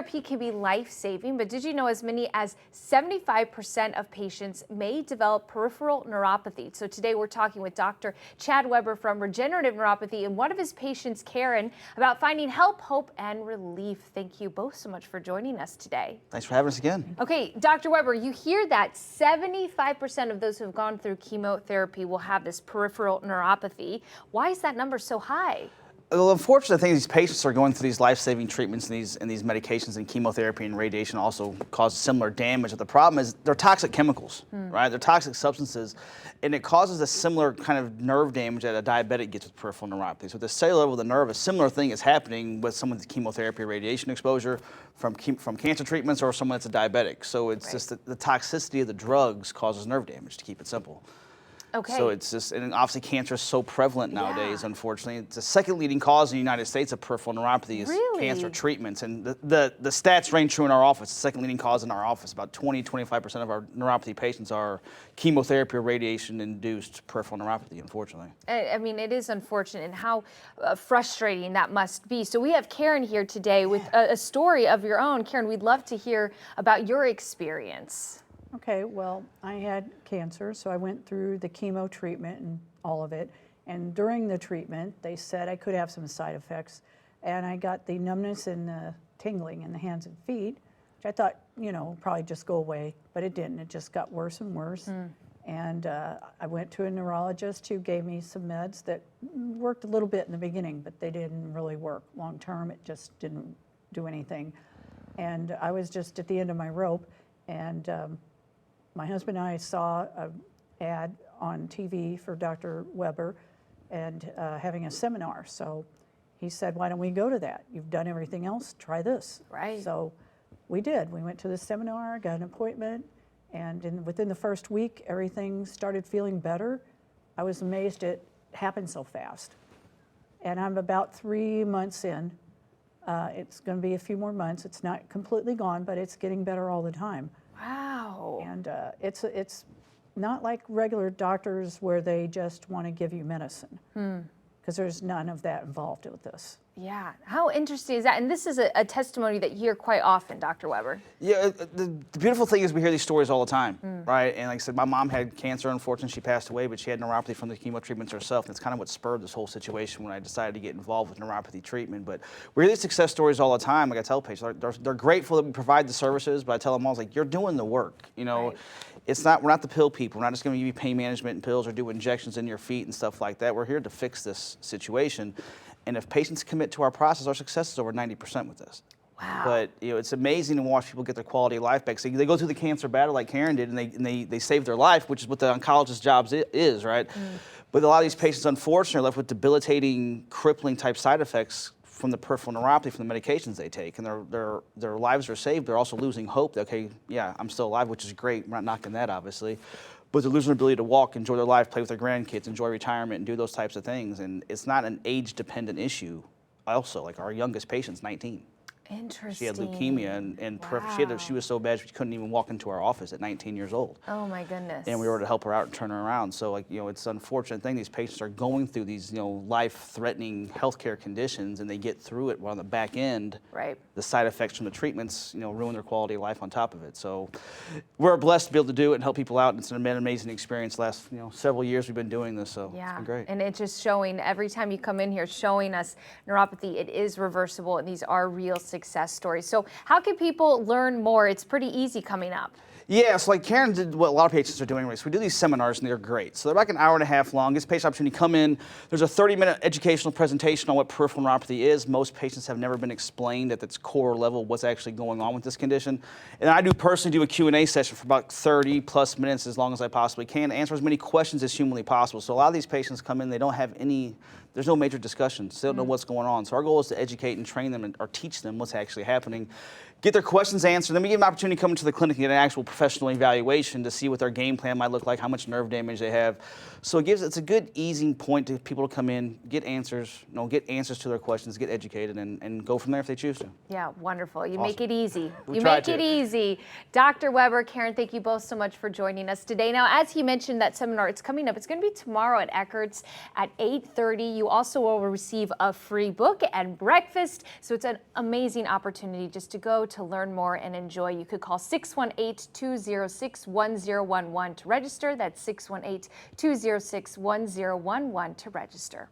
Therapy can be life-saving, but did you know as many as 75% of patients may develop peripheral neuropathy? So today we're talking with Dr. Chad Weber from Regenerative Neuropathy and one of his patients, Karen, about finding help, hope, and relief. Thank you both so much for joining us today. Thanks for having us again. Okay, Dr. Weber, you hear that 75% of those who have gone through chemotherapy will have this peripheral neuropathy. Why is that number so high? Well, unfortunately, I think these patients are going through these life-saving treatments and these medications, and chemotherapy and radiation also cause similar damage. But the problem is they're toxic chemicals, right? They're toxic substances, and it causes a similar kind of nerve damage that a diabetic gets with peripheral neuropathy. So at the cellular level of the nerve, a similar thing is happening with someone with chemotherapy or radiation exposure from cancer treatments or someone that's a diabetic. So it's just the toxicity of the drugs causes nerve damage, to keep it simple. Okay. So it's just, and obviously cancer is so prevalent nowadays, unfortunately. It's the second leading cause in the United States of peripheral neuropathy is cancer treatments. And the stats range true in our office. The second leading cause in our office, about 20-25% of our neuropathy patients are chemotherapy or radiation-induced peripheral neuropathy, unfortunately. I mean, it is unfortunate, and how frustrating that must be. So we have Karen here today with a story of your own. Karen, we'd love to hear about your experience. Okay, well, I had cancer, so I went through the chemo treatment and all of it. And during the treatment, they said I could have some side effects. And I got the numbness and the tingling in the hands and feet, which I thought, you know, probably just go away, but it didn't. It just got worse and worse. And I went to a neurologist who gave me some meds that worked a little bit in the beginning, but they didn't really work long term. It just didn't do anything. And I was just at the end of my rope. And my husband and I saw an ad on TV for Dr. Weber and having a seminar. So he said, why don't we go to that? You've done everything else, try this. Right. So we did. We went to the seminar, got an appointment, and within the first week, everything started feeling better. I was amazed it happened so fast. And I'm about 3 months in. It's going to be a few more months. It's not completely gone, but it's getting better all the time. Wow. And it's not like regular doctors where they just want to give you medicine, because there's none of that involved with this. Yeah, how interesting is that? And this is a testimony that you hear quite often, Dr. Weber. Yeah, the beautiful thing is we hear these stories all the time, right? And like I said, my mom had cancer, unfortunately she passed away, but she had neuropathy from the chemo treatments herself. And it's kind of what spurred this whole situation when I decided to get involved with neuropathy treatment. But we hear these success stories all the time. Like I tell patients, they're grateful that we provide the services, but I tell them all, like, you're doing the work, you know? Right. We're not the pill people. We're not just going to give you pain management and pills or do injections in your feet and stuff like that. We're here to fix this situation. And if patients commit to our process, our success is over 90% with this. Wow. But you know, it's amazing to watch people get their quality of life back. So they go through the cancer battle like Karen did, and they save their life, which is what the oncologist's job is, right? But a lot of these patients, unfortunately, are left with debilitating, crippling type side effects from the peripheral neuropathy from the medications they take, and their lives are saved. They're also losing hope that, okay, yeah, I'm still alive, which is great. We're not knocking that, obviously. But they're losing their ability to walk, enjoy their life, play with their grandkids, enjoy retirement, and do those types of things. And it's not an age-dependent issue. Also, like our youngest patient's 19. Interesting. She had leukemia, and wow. she was so bad she couldn't even walk into our office at 19 years old. Oh my goodness. And we were able to help her out and turn her around. So, like, you know, it's an unfortunate thing. These patients are going through these, you know, life-threatening healthcare conditions, and they get through it. While on the back end, the side effects from the treatments, you know, ruin their quality of life on top of it. So, we're blessed to be able to do it and help people out. And it's been an amazing experience. Last, you know, several years we've been doing this, so it's been great. And it's just showing every time you come in here, showing us neuropathy. It is reversible, and these are real success stories. So how can people learn more? It's pretty easy coming up. Yeah, so like Karen did what a lot of patients are doing. So we do these seminars, and they're great. So they're like an hour and a half long. Gives patient opportunity to come in. There's a 30-minute educational presentation on what peripheral neuropathy is. Most patients have never been explained at its core level what's actually going on with this condition. And I do personally do a Q&A session for about 30 plus minutes, as long as I possibly can, to answer as many questions as humanly possible. So a lot of these patients come in, they don't have any, there's no major discussions. They don't know what's going on. So our goal is to educate and train them or teach them what's actually happening, get their questions answered. Then we give them an opportunity to come into the clinic and get an actual professional evaluation to see what their game plan might look like, how much nerve damage they have. So it's a good easing point to people to come in, get answers, get answers to their questions, get educated, and go from there if they choose to. Yeah, wonderful. You Awesome. make it easy. We you try make to. it easy. Dr. Weber, Karen, thank you both so much for joining us today. Now, as he mentioned, that seminar, it's coming up. It's going to be tomorrow at Eckert's at 8:30. You also will receive a free book and breakfast. So it's an amazing opportunity just to go to learn more and enjoy. You could call 618-206-1011 to register. That's 618-206-1011 to register.